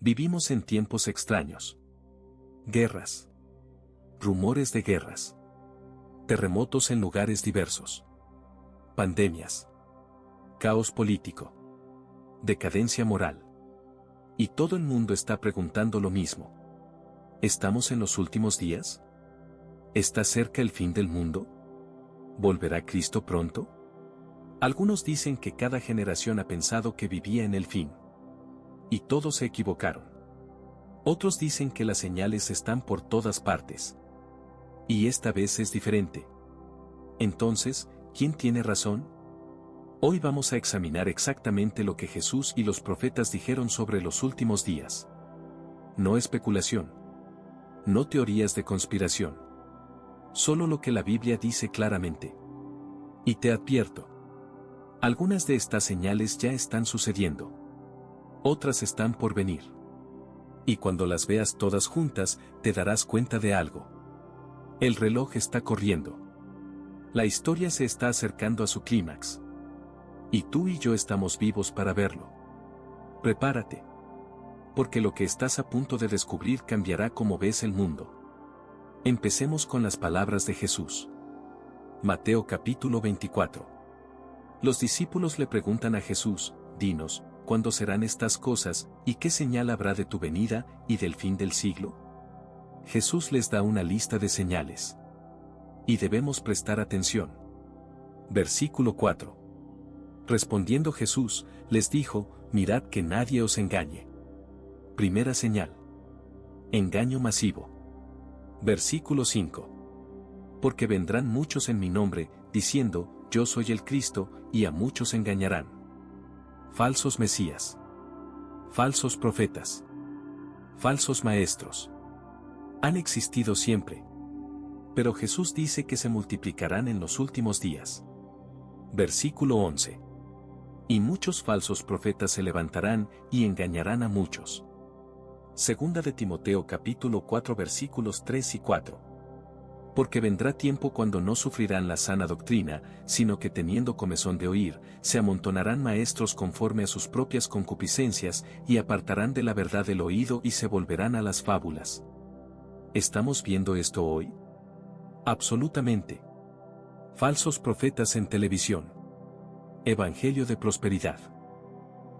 Vivimos en tiempos extraños. Guerras. Rumores de guerras. Terremotos en lugares diversos. Pandemias. Caos político. Decadencia moral. Y todo el mundo está preguntando lo mismo. ¿Estamos en los últimos días? ¿Está cerca el fin del mundo? ¿Volverá Cristo pronto? Algunos dicen que cada generación ha pensado que vivía en el fin. Y todos se equivocaron. Otros dicen que las señales están por todas partes. Y esta vez es diferente. Entonces, ¿quién tiene razón? Hoy vamos a examinar exactamente lo que Jesús y los profetas dijeron sobre los últimos días. No especulación. No teorías de conspiración. Solo lo que la Biblia dice claramente. Y te advierto. Algunas de estas señales ya están sucediendo. Otras están por venir. Y cuando las veas todas juntas, te darás cuenta de algo. El reloj está corriendo. La historia se está acercando a su clímax. Y tú y yo estamos vivos para verlo. Prepárate. Porque lo que estás a punto de descubrir cambiará cómo ves el mundo. Empecemos con las palabras de Jesús. Mateo capítulo 24. Los discípulos le preguntan a Jesús, dinos, ¿cuándo serán estas cosas, y qué señal habrá de tu venida y del fin del siglo? Jesús les da una lista de señales. Y debemos prestar atención. Versículo 4. Respondiendo Jesús, les dijo, mirad que nadie os engañe. Primera señal. Engaño masivo. Versículo 5. Porque vendrán muchos en mi nombre, diciendo, yo soy el Cristo, y a muchos engañarán. Falsos mesías. Falsos profetas. Falsos maestros. Han existido siempre. Pero Jesús dice que se multiplicarán en los últimos días. Versículo 11. Y muchos falsos profetas se levantarán y engañarán a muchos. Segunda de Timoteo capítulo 4 versículos 3 y 4. Porque vendrá tiempo cuando no sufrirán la sana doctrina, sino que teniendo comezón de oír, se amontonarán maestros conforme a sus propias concupiscencias, y apartarán de la verdad el oído y se volverán a las fábulas. ¿Estamos viendo esto hoy? Absolutamente. Falsos profetas en televisión. Evangelio de prosperidad.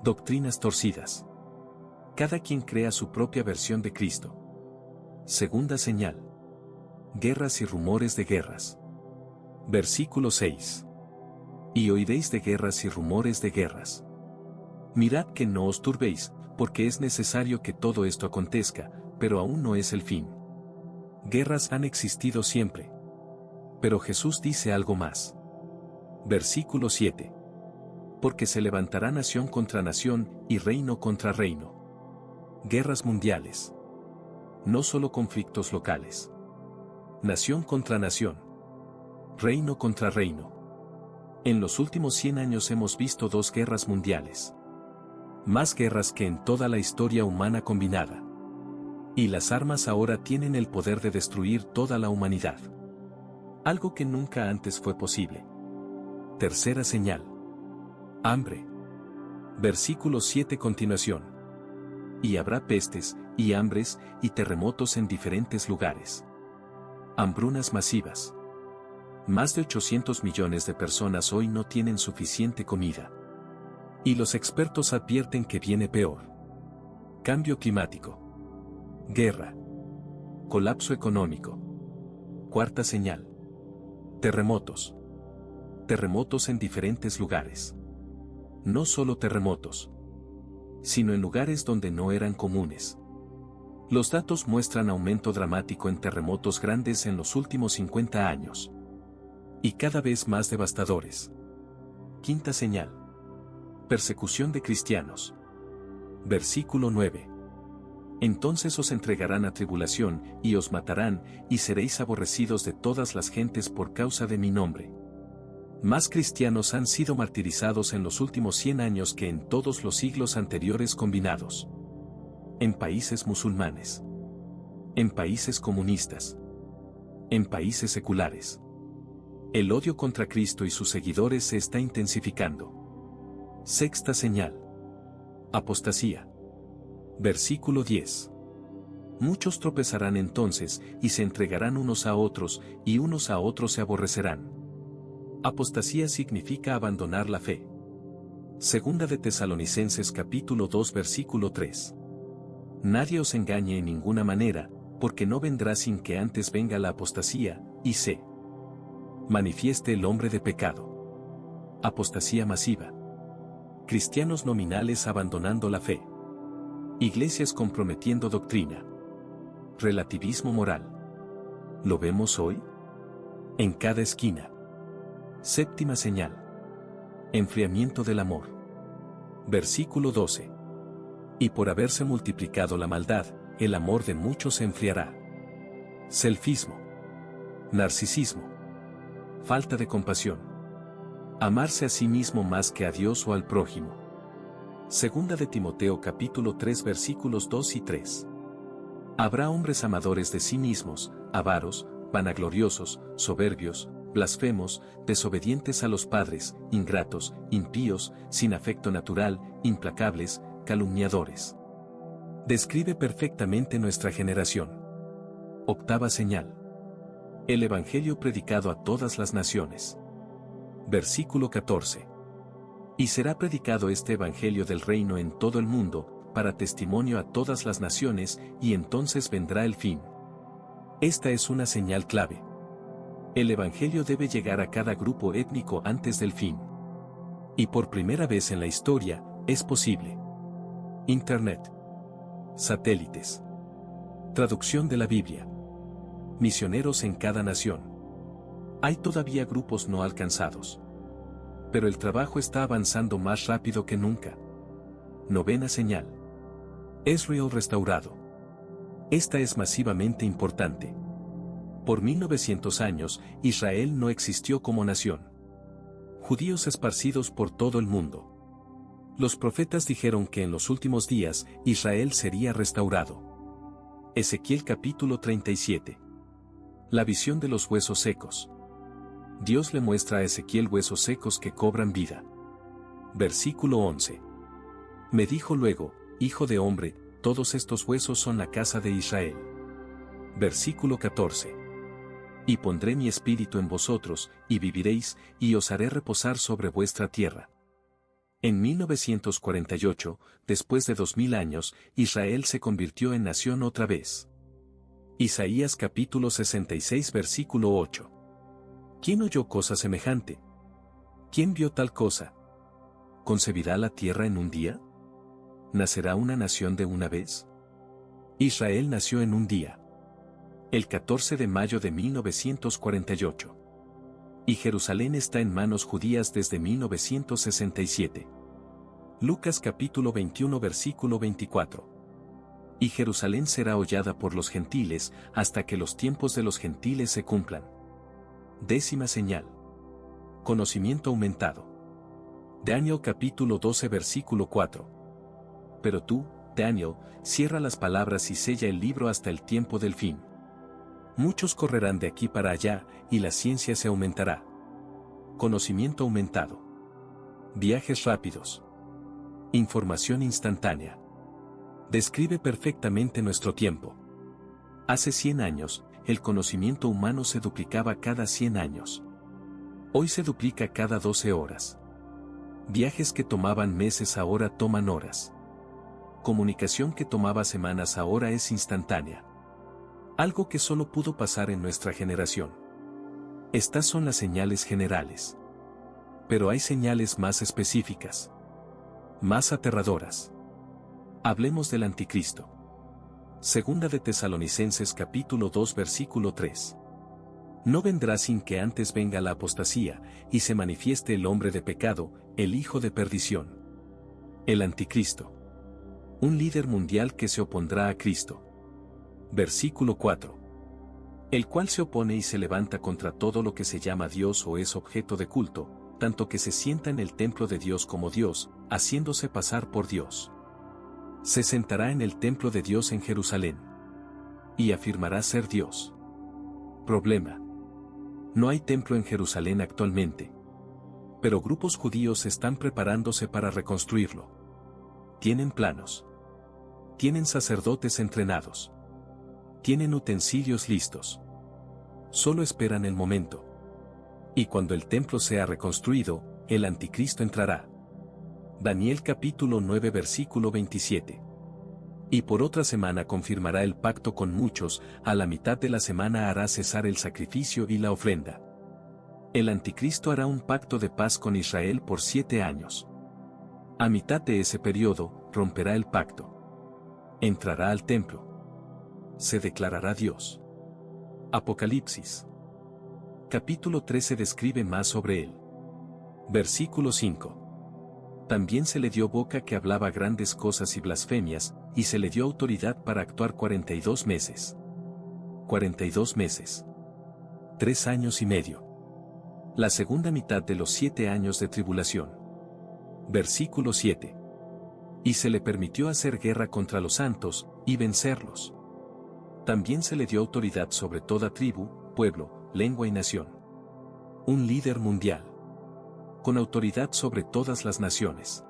Doctrinas torcidas. Cada quien crea su propia versión de Cristo. Segunda señal. Guerras y rumores de guerras. Versículo 6. Y oiréis de guerras y rumores de guerras. Mirad que no os turbéis, porque es necesario que todo esto acontezca, pero aún no es el fin. Guerras han existido siempre. Pero Jesús dice algo más. Versículo 7. Porque se levantará nación contra nación y reino contra reino. Guerras mundiales. No solo conflictos locales. Nación contra nación. Reino contra reino. En los últimos 100 años hemos visto 2 guerras mundiales. Más guerras que en toda la historia humana combinada. Y las armas ahora tienen el poder de destruir toda la humanidad. Algo que nunca antes fue posible. Tercera señal. Hambre. Versículo 7 continuación. Y habrá pestes, y hambres, y terremotos en diferentes lugares. Hambrunas masivas. Más de 800 millones de personas hoy no tienen suficiente comida. Y los expertos advierten que viene peor. Cambio climático. Guerra. Colapso económico. Cuarta señal. Terremotos. Terremotos en diferentes lugares. No solo terremotos, sino en lugares donde no eran comunes. Los datos muestran aumento dramático en terremotos grandes en los últimos 50 años. Y cada vez más devastadores. Quinta señal. Persecución de cristianos. Versículo 9. Entonces os entregarán a tribulación, y os matarán, y seréis aborrecidos de todas las gentes por causa de mi nombre. Más cristianos han sido martirizados en los últimos 100 años que en todos los siglos anteriores combinados. En países musulmanes. En países comunistas. En países seculares. El odio contra Cristo y sus seguidores se está intensificando. Sexta señal. Apostasía. Versículo 10. Muchos tropezarán entonces, y se entregarán unos a otros, y unos a otros se aborrecerán. Apostasía significa abandonar la fe. Segunda de Tesalonicenses capítulo 2 versículo 3. Nadie os engañe en ninguna manera, porque no vendrá sin que antes venga la apostasía, y se manifieste el hombre de pecado. Apostasía masiva. Cristianos nominales abandonando la fe. Iglesias comprometiendo doctrina. Relativismo moral. ¿Lo vemos hoy? En cada esquina. Séptima señal. Enfriamiento del amor. Versículo 12. Y por haberse multiplicado la maldad, el amor de muchos se enfriará. Selfismo. Narcisismo. Falta de compasión. Amarse a sí mismo más que a Dios o al prójimo. Segunda de Timoteo capítulo 3 versículos 2 y 3. Habrá hombres amadores de sí mismos, avaros, vanagloriosos, soberbios, blasfemos, desobedientes a los padres, ingratos, impíos, sin afecto natural, implacables, calumniadores. Describe perfectamente nuestra generación. Octava señal. El Evangelio predicado a todas las naciones. Versículo 14. Y será predicado este Evangelio del reino en todo el mundo, para testimonio a todas las naciones, y entonces vendrá el fin. Esta es una señal clave. El Evangelio debe llegar a cada grupo étnico antes del fin. Y por primera vez en la historia, es posible. Internet. Satélites. Traducción de la Biblia. Misioneros en cada nación. Hay todavía grupos no alcanzados. Pero el trabajo está avanzando más rápido que nunca. Novena señal. Israel restaurado. Esta es masivamente importante. Por 1900 años, Israel no existió como nación. Judíos esparcidos por todo el mundo. Los profetas dijeron que en los últimos días, Israel sería restaurado. Ezequiel capítulo 37. La visión de los huesos secos. Dios le muestra a Ezequiel huesos secos que cobran vida. Versículo 11. Me dijo luego, hijo de hombre, todos estos huesos son la casa de Israel. Versículo 14. Y pondré mi espíritu en vosotros, y viviréis, y os haré reposar sobre vuestra tierra. En 1948, después de 2000 años, Israel se convirtió en nación otra vez. Isaías capítulo 66 versículo 8. ¿Quién oyó cosa semejante? ¿Quién vio tal cosa? ¿Concebirá la tierra en un día? ¿Nacerá una nación de una vez? Israel nació en un día. El 14 de mayo de 1948. Y Jerusalén está en manos judías desde 1967. Lucas capítulo 21 versículo 24. Y Jerusalén será hollada por los gentiles, hasta que los tiempos de los gentiles se cumplan. Décima señal. Conocimiento aumentado. Daniel capítulo 12 versículo 4. Pero tú, Daniel, cierra las palabras y sella el libro hasta el tiempo del fin. Muchos correrán de aquí para allá, y la ciencia se aumentará. Conocimiento aumentado. Viajes rápidos. Información instantánea. Describe perfectamente nuestro tiempo. Hace 100 años, el conocimiento humano se duplicaba cada 100 años. Hoy se duplica cada 12 horas. Viajes que tomaban meses ahora toman horas. Comunicación que tomaba semanas ahora es instantánea. Algo que solo pudo pasar en nuestra generación. Estas son las señales generales. Pero hay señales más específicas. Más aterradoras. Hablemos del anticristo. Segunda de Tesalonicenses capítulo 2 versículo 3. No vendrá sin que antes venga la apostasía, y se manifieste el hombre de pecado, el hijo de perdición. El anticristo. Un líder mundial que se opondrá a Cristo. Versículo 4. El cual se opone y se levanta contra todo lo que se llama Dios o es objeto de culto, tanto que se sienta en el templo de Dios como Dios, haciéndose pasar por Dios. Se sentará en el templo de Dios en Jerusalén. Y afirmará ser Dios. Problema. No hay templo en Jerusalén actualmente. Pero grupos judíos están preparándose para reconstruirlo. Tienen planos. Tienen sacerdotes entrenados. Tienen utensilios listos. Solo esperan el momento. Y cuando el templo sea reconstruido, el anticristo entrará. Daniel capítulo 9 versículo 27. Y por otra semana confirmará el pacto con muchos, a la mitad de la semana hará cesar el sacrificio y la ofrenda. El anticristo hará un pacto de paz con Israel por 7 años. A mitad de ese periodo, romperá el pacto. Entrará al templo. Se declarará Dios. Apocalipsis. Capítulo 13 describe más sobre él. Versículo 5. También se le dio boca que hablaba grandes cosas y blasfemias, y se le dio autoridad para actuar 42 meses. 42 meses. 3 años y medio. La segunda mitad de los 7 años de tribulación. Versículo 7. Y se le permitió hacer guerra contra los santos, y vencerlos. También se le dio autoridad sobre toda tribu, pueblo, lengua y nación. Un líder mundial. Con autoridad sobre todas las naciones.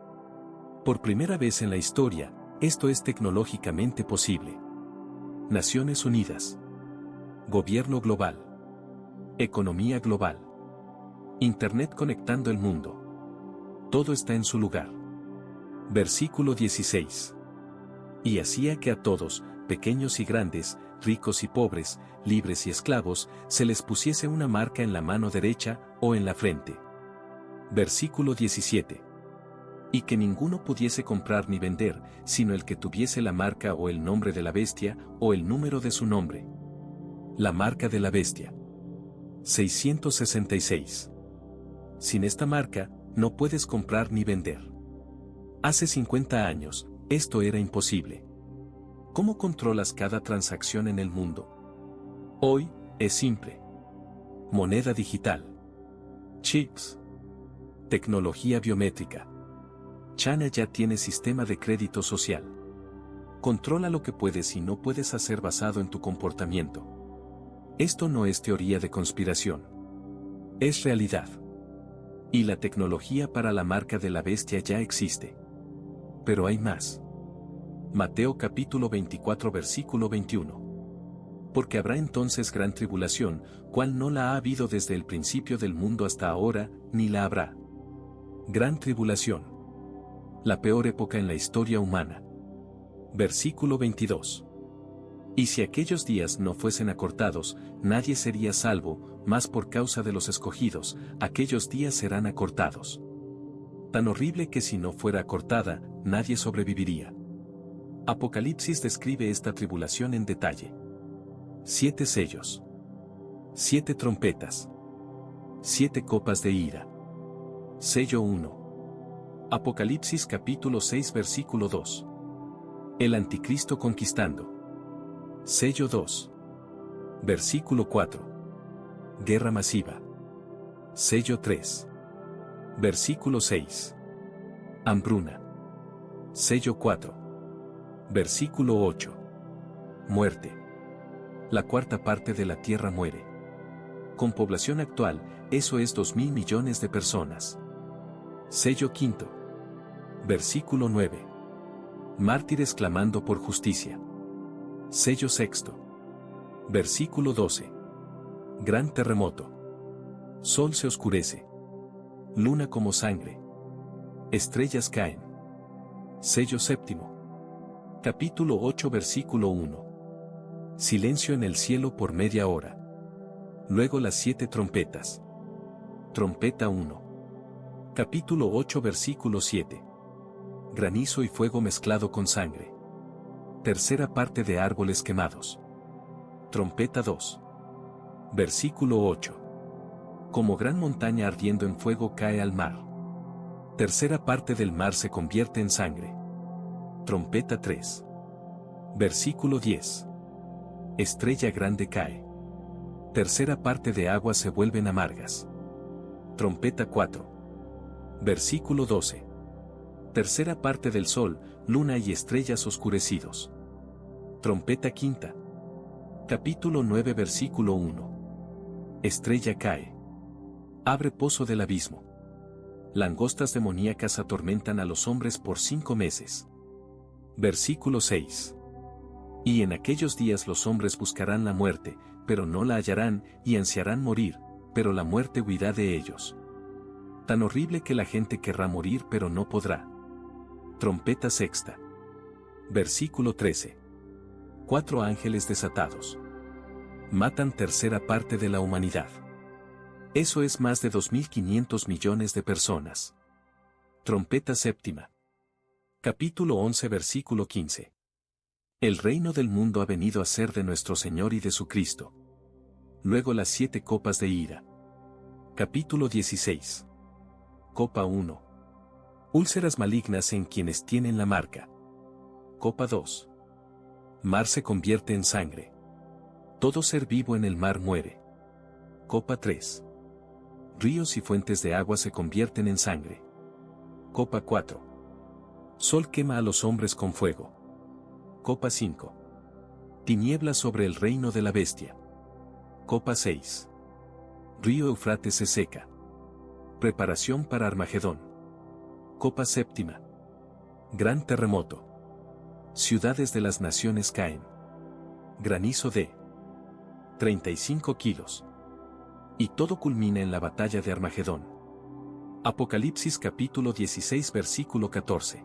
Por primera vez en la historia, esto es tecnológicamente posible. Naciones Unidas. Gobierno global. Economía global. Internet conectando el mundo. Todo está en su lugar. Versículo 16. Y hacía que a todos, pequeños y grandes, ricos y pobres, libres y esclavos, se les pusiese una marca en la mano derecha o en la frente. Versículo 17. Y que ninguno pudiese comprar ni vender, sino el que tuviese la marca o el nombre de la bestia, o el número de su nombre. La marca de la bestia. 666. Sin esta marca, no puedes comprar ni vender. Hace 50 años, esto era imposible. ¿Cómo controlas cada transacción en el mundo? Hoy, es simple. Moneda digital. Chips. Tecnología biométrica. China ya tiene sistema de crédito social. Controla lo que puedes y no puedes hacer basado en tu comportamiento. Esto no es teoría de conspiración. Es realidad. Y la tecnología para la marca de la bestia ya existe. Pero hay más. Mateo capítulo 24 versículo 21. Porque habrá entonces gran tribulación, cual no la ha habido desde el principio del mundo hasta ahora, ni la habrá. Gran tribulación. La peor época en la historia humana. Versículo 22. Y si aquellos días no fuesen acortados, nadie sería salvo, mas por causa de los escogidos, aquellos días serán acortados. Tan horrible que si no fuera acortada, nadie sobreviviría. Apocalipsis describe esta tribulación en detalle. 7 sellos. 7 trompetas. 7 copas de ira. Sello 1. Apocalipsis capítulo 6 versículo 2. El anticristo conquistando. Sello 2. Versículo 4. Guerra masiva. Sello 3. Versículo 6. Hambruna. Sello 4. Versículo 8. Muerte. La cuarta parte de la tierra muere. Con población actual, eso es 2.000 millones de personas. Sello 5. Versículo 9. Mártires clamando por justicia. Sello 6. Versículo 12. Gran terremoto. Sol se oscurece. Luna como sangre. Estrellas caen. Sello 7. Capítulo 8 versículo 1. Silencio en el cielo por media hora. Luego las 7 trompetas. Trompeta 1. Capítulo 8 versículo 7. Granizo y fuego mezclado con sangre. Tercera parte de árboles quemados. Trompeta 2. Versículo 8. Como gran montaña ardiendo en fuego cae al mar. Tercera parte del mar se convierte en sangre. Trompeta 3. Versículo 10. Estrella grande cae. Tercera parte de aguas se vuelven amargas. Trompeta 4. Versículo 12. Tercera parte del sol, luna y estrellas oscurecidos. Trompeta 5. Capítulo 9 versículo 1. Estrella cae. Abre pozo del abismo. Langostas demoníacas atormentan a los hombres por 5 meses. Versículo 6. Y en aquellos días los hombres buscarán la muerte, pero no la hallarán, y ansiarán morir, pero la muerte huirá de ellos. Tan horrible que la gente querrá morir pero no podrá. Trompeta sexta. Versículo 13. 4 ángeles desatados. Matan tercera parte de la humanidad. Eso es más de 2.500 millones de personas. Trompeta séptima. Capítulo 11 versículo 15. El reino del mundo ha venido a ser de nuestro Señor y de su Cristo. Luego las 7 copas de ira. Capítulo 16. Copa 1. Úlceras malignas en quienes tienen la marca. Copa 2. Mar se convierte en sangre. Todo ser vivo en el mar muere. Copa 3. Ríos y fuentes de agua se convierten en sangre. Copa 4. Sol quema a los hombres con fuego. Copa 5. Tinieblas sobre el reino de la bestia. Copa 6. Río Eufrates se seca. Preparación para Armagedón. Copa séptima. Gran terremoto. Ciudades de las naciones caen. Granizo de 35 kilos. Y todo culmina en la batalla de Armagedón. Apocalipsis capítulo 16 versículo 14.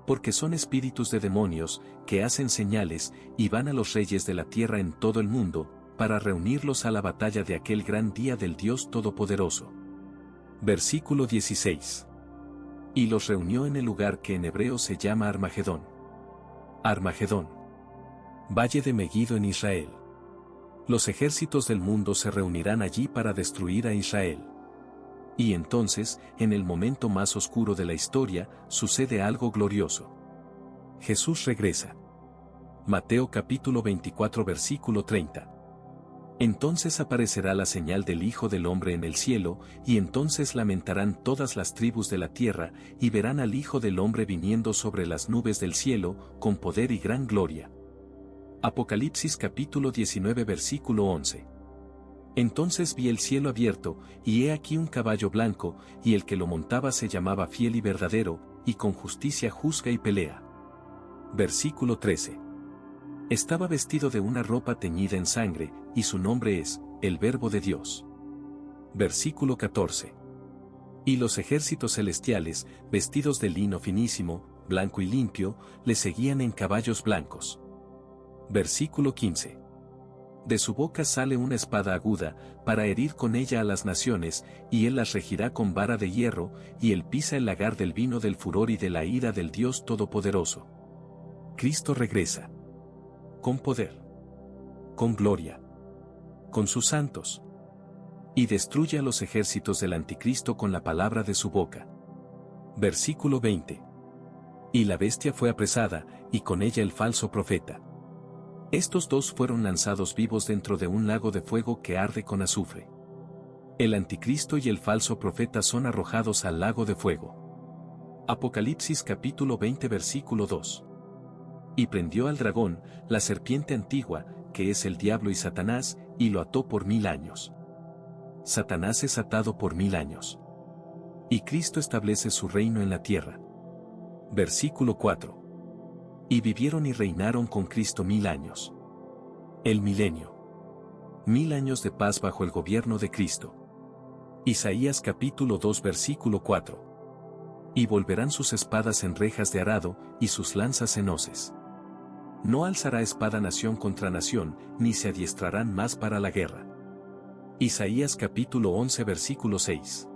Porque son espíritus de demonios, que hacen señales, y van a los reyes de la tierra en todo el mundo, para reunirlos a la batalla de aquel gran día del Dios Todopoderoso. Versículo 16. Y los reunió en el lugar que en hebreo se llama Armagedón. Armagedón. Valle de Meguido en Israel. Los ejércitos del mundo se reunirán allí para destruir a Israel. Y entonces, en el momento más oscuro de la historia, sucede algo glorioso. Jesús regresa. Mateo capítulo 24 versículo 30. Entonces aparecerá la señal del Hijo del Hombre en el cielo, y entonces lamentarán todas las tribus de la tierra, y verán al Hijo del Hombre viniendo sobre las nubes del cielo, con poder y gran gloria. Apocalipsis capítulo 19 versículo 11. Entonces vi el cielo abierto, y he aquí un caballo blanco, y el que lo montaba se llamaba Fiel y Verdadero, y con justicia juzga y pelea. Versículo 13. Estaba vestido de una ropa teñida en sangre, y su nombre es, el Verbo de Dios. Versículo 14. Y los ejércitos celestiales, vestidos de lino finísimo, blanco y limpio, le seguían en caballos blancos. Versículo 15. De su boca sale una espada aguda, para herir con ella a las naciones, y él las regirá con vara de hierro, y él pisa el lagar del vino del furor y de la ira del Dios Todopoderoso. Cristo regresa. Con poder. Con gloria. Con sus santos. Y destruye a los ejércitos del anticristo con la palabra de su boca. Versículo 20. Y la bestia fue apresada, y con ella el falso profeta. Estos dos fueron lanzados vivos dentro de un lago de fuego que arde con azufre. El anticristo y el falso profeta son arrojados al lago de fuego. Apocalipsis capítulo 20 versículo 2. Y prendió al dragón, la serpiente antigua, que es el diablo y Satanás, y lo ató por 1000 años. Satanás es atado por 1000 años. Y Cristo establece su reino en la tierra. Versículo 4. Y vivieron y reinaron con Cristo 1000 años. El milenio. 1000 años de paz bajo el gobierno de Cristo. Isaías capítulo 2 versículo 4. Y volverán sus espadas en rejas de arado, y sus lanzas en hoces. No alzará espada nación contra nación, ni se adiestrarán más para la guerra. Isaías capítulo 11 versículo 6.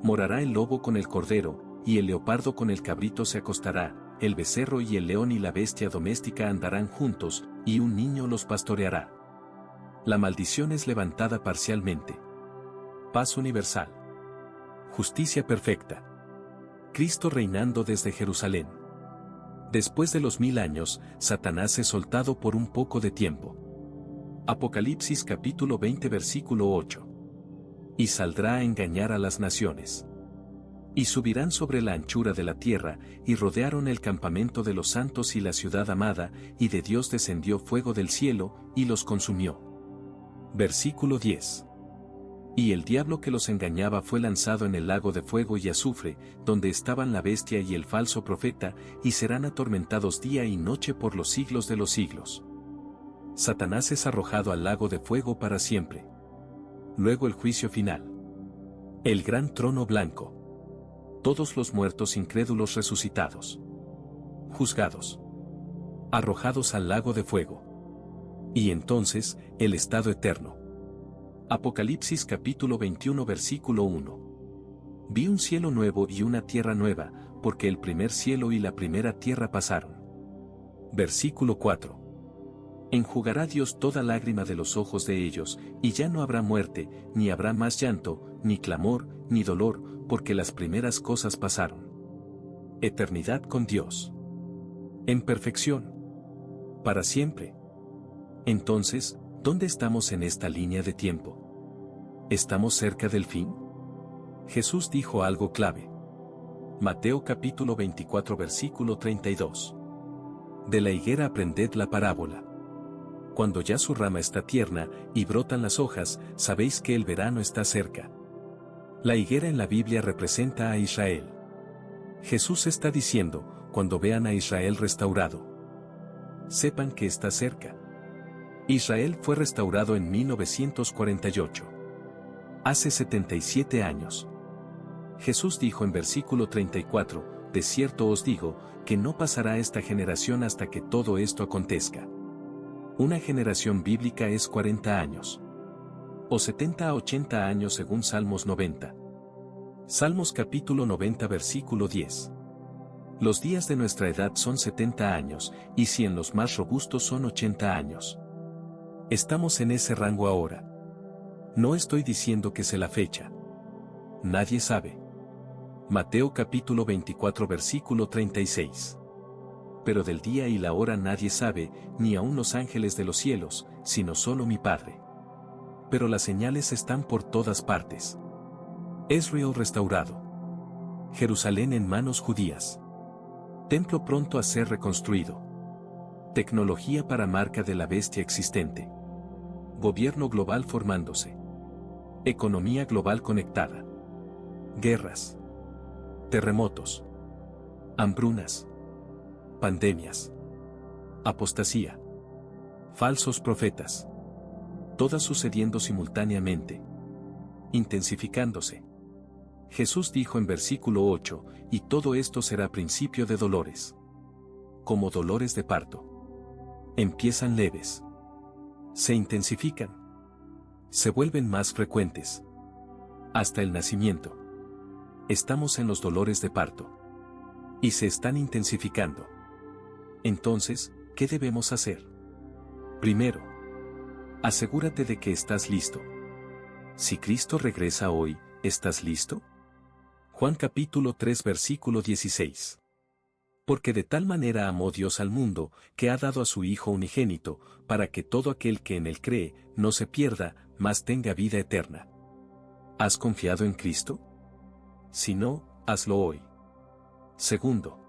Morará el lobo con el cordero, y el leopardo con el cabrito se acostará, el becerro y el león y la bestia doméstica andarán juntos, y un niño los pastoreará. La maldición es levantada parcialmente. Paz universal. Justicia perfecta. Cristo reinando desde Jerusalén. Después de los 1000 años, Satanás es soltado por un poco de tiempo. Apocalipsis capítulo 20 versículo 8. Y saldrá a engañar a las naciones. Y subirán sobre la anchura de la tierra, y rodearon el campamento de los santos y la ciudad amada, y de Dios descendió fuego del cielo, y los consumió. Versículo 10. Y el diablo que los engañaba fue lanzado en el lago de fuego y azufre, donde estaban la bestia y el falso profeta, y serán atormentados día y noche por los siglos de los siglos. Satanás es arrojado al lago de fuego para siempre. Luego el juicio final. El gran trono blanco. Todos los muertos incrédulos resucitados. Juzgados. Arrojados al lago de fuego. Y entonces, el estado eterno. Apocalipsis capítulo 21 versículo 1. Vi un cielo nuevo y una tierra nueva, porque el primer cielo y la primera tierra pasaron. Versículo 4. Enjugará Dios toda lágrima de los ojos de ellos, y ya no habrá muerte, ni habrá más llanto, ni clamor, ni dolor, porque las primeras cosas pasaron. Eternidad con Dios. En perfección. Para siempre. Entonces, ¿dónde estamos en esta línea de tiempo? ¿Estamos cerca del fin? Jesús dijo algo clave. Mateo capítulo 24 versículo 32. De la higuera aprended la parábola. Cuando ya su rama está tierna y brotan las hojas, sabéis que el verano está cerca. La higuera en la Biblia representa a Israel. Jesús está diciendo, cuando vean a Israel restaurado, sepan que está cerca. Israel fue restaurado en 1948. Hace 77 años. Jesús dijo en versículo 34, de cierto os digo, que no pasará esta generación hasta que todo esto acontezca. Una generación bíblica es 40 años. O 70 a 80 años según Salmos 90. Salmos capítulo 90 versículo 10. Los días de nuestra edad son 70 años, y si en los más robustos son 80 años. Estamos en ese rango ahora. No estoy diciendo que sé la fecha. Nadie sabe. Mateo capítulo 24 versículo 36. Pero del día y la hora nadie sabe, ni aun los ángeles de los cielos, sino solo mi Padre. Pero las señales están por todas partes. Israel restaurado. Jerusalén en manos judías. Templo pronto a ser reconstruido. Tecnología para marca de la bestia existente. Gobierno global formándose. Economía global conectada. Guerras. Terremotos. Hambrunas. Pandemias. Apostasía. Falsos profetas. Todas sucediendo simultáneamente. Intensificándose. Jesús dijo en versículo 8, y todo esto será principio de dolores. Como dolores de parto. Empiezan leves. Se intensifican. Se vuelven más frecuentes. Hasta el nacimiento. Estamos en los dolores de parto. Y se están intensificando. Entonces, ¿qué debemos hacer? Primero, asegúrate de que estás listo. Si Cristo regresa hoy, ¿estás listo? Juan capítulo 3 versículo 16. Porque de tal manera amó Dios al mundo, que ha dado a su Hijo unigénito, para que todo aquel que en él cree, no se pierda, mas tenga vida eterna. ¿Has confiado en Cristo? Si no, hazlo hoy. Segundo,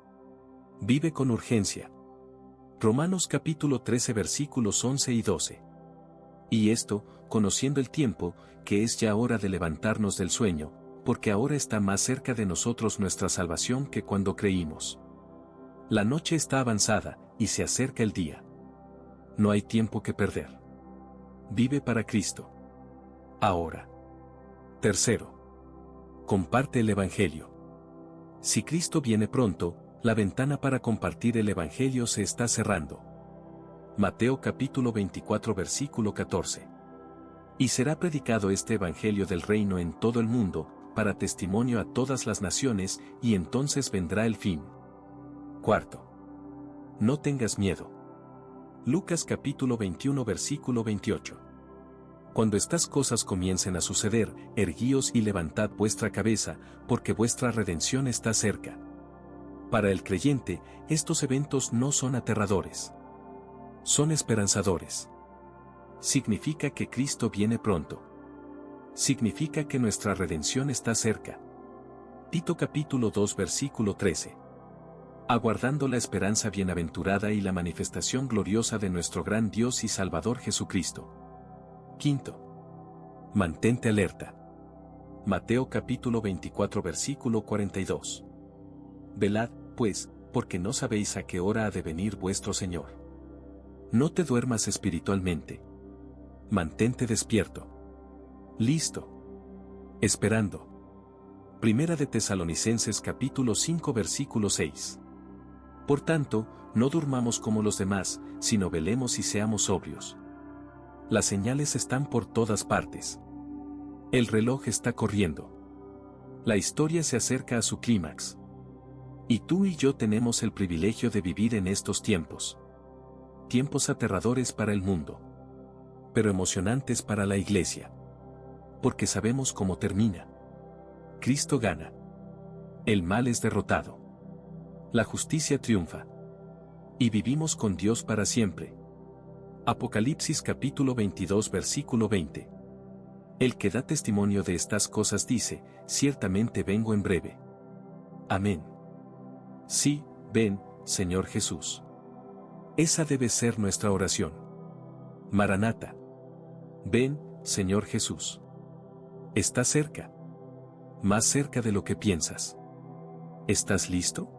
vive con urgencia. Romanos capítulo 13 versículos 11 y 12. Y esto, conociendo el tiempo, que es ya hora de levantarnos del sueño, porque ahora está más cerca de nosotros nuestra salvación que cuando creímos. La noche está avanzada, y se acerca el día. No hay tiempo que perder. Vive para Cristo. Ahora. Tercero. Comparte el Evangelio. Si Cristo viene pronto, la ventana para compartir el Evangelio se está cerrando. Mateo capítulo 24 versículo 14. Y será predicado este Evangelio del reino en todo el mundo, para testimonio a todas las naciones, y entonces vendrá el fin. Cuarto. No tengas miedo. Lucas capítulo 21 versículo 28. Cuando estas cosas comiencen a suceder, erguíos y levantad vuestra cabeza, porque vuestra redención está cerca. Para el creyente, estos eventos no son aterradores. Son esperanzadores. Significa que Cristo viene pronto. Significa que nuestra redención está cerca. Tito capítulo 2 versículo 13. Aguardando la esperanza bienaventurada y la manifestación gloriosa de nuestro gran Dios y Salvador Jesucristo. Quinto. Mantente alerta. Mateo capítulo 24 versículo 42. Velad, pues, porque no sabéis a qué hora ha de venir vuestro Señor. No te duermas espiritualmente. Mantente despierto. Listo. Esperando. Primera de Tesalonicenses capítulo 5 versículo 6. Por tanto, no durmamos como los demás, sino velemos y seamos sobrios. Las señales están por todas partes. El reloj está corriendo. La historia se acerca a su clímax. Y tú y yo tenemos el privilegio de vivir en estos tiempos. Tiempos aterradores para el mundo. Pero emocionantes para la iglesia. Porque sabemos cómo termina. Cristo gana. El mal es derrotado. La justicia triunfa. Y vivimos con Dios para siempre. Apocalipsis capítulo 22 versículo 20. El que da testimonio de estas cosas dice, ciertamente vengo en breve. Amén. Sí, ven, Señor Jesús. Esa debe ser nuestra oración. Maranata. Ven, Señor Jesús. Está cerca. Más cerca de lo que piensas. ¿Estás listo?